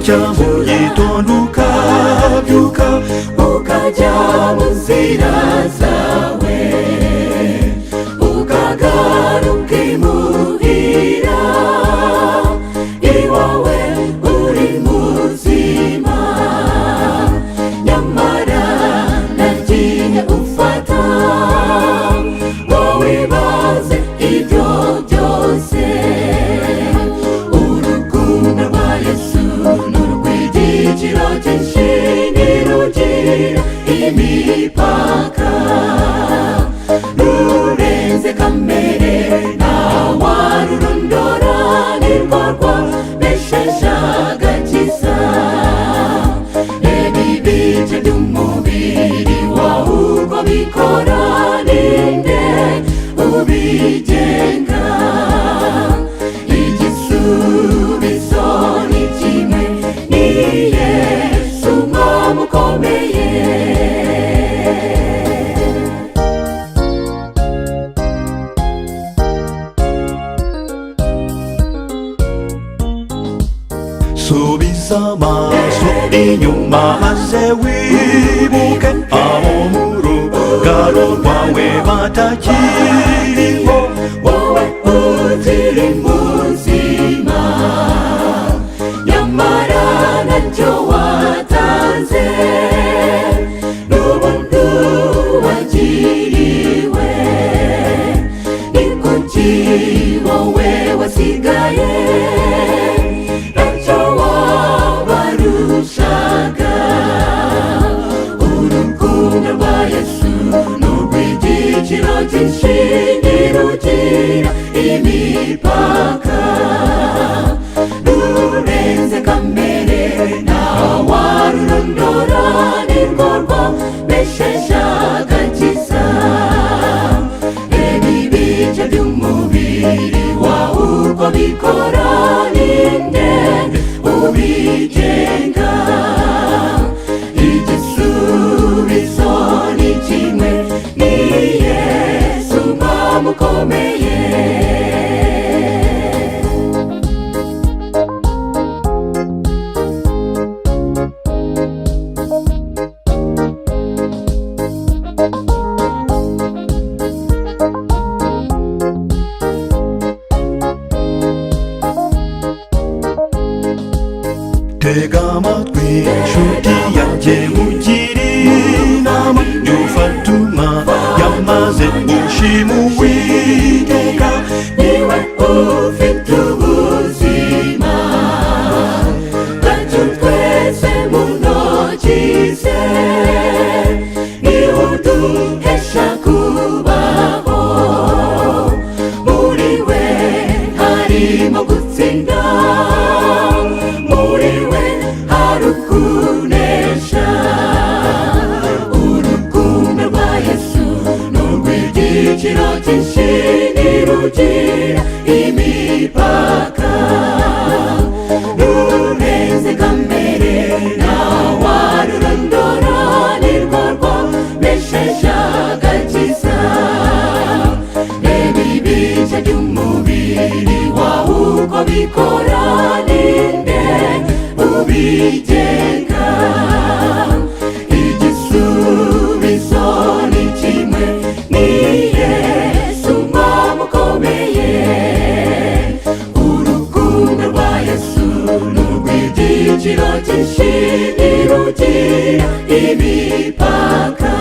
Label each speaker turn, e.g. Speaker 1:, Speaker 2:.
Speaker 1: bucya mu gitondo ukabyuka ukajya mu nzira zawe ukagaruka imuhira iwawe uri muzima nyamara nagiye ufata wowe baze ibyo byose urukundo rwa Yesu n'urw'igiciro cyinshi ntirugira imipaka rurenze kamere ntawarurondora nirwo rwabesheje agakiza reba ibice by'umubiri wawe uko bikora ninde ubigenga igisubizo ni kimwe ni Yesu umwami ukomeye subiza amaso inyuma maze wibuke abo mu rugaro rwawe batakiriho wowe ukiri muzima nyamara ntacyo watanze n'ubuntu wagiriwe ni kuki wowe wasigaye ntacyo wabarushaga urukundo rwa Yesu n'urw'igiciro cyinshi ntirugira imipaka rurenze kamere ntawarurondora nirwo rwabesheje agakiza reba ibice by'umubiri wawe uko bikora ninde ubigenga igisubizo ni kimwe ni Yesu umwami ukomeye tega amatwi inshuti yanjye ugire inama y'ufatuma yamaze gushima Uwiteka niwe ufite ubuzima bwacu twese mu ntoki ze niwe uduhesha kubaho muri we harimo gutsinda muri we hari ukunesha urukundo rwa Yesu n'urw'igiciro cyinshi ntirugira imipaka rurenze kamere ntawarurondora nirwo rwabesheje agakiza reba ibice by'umubiri wawe uko bikora ninde ubigenga igisubizo ni kimwe ni Yesu umwami ukomeye urukundo rwa Yesu n'urw'igiciro cyinshi ntirugira imipaka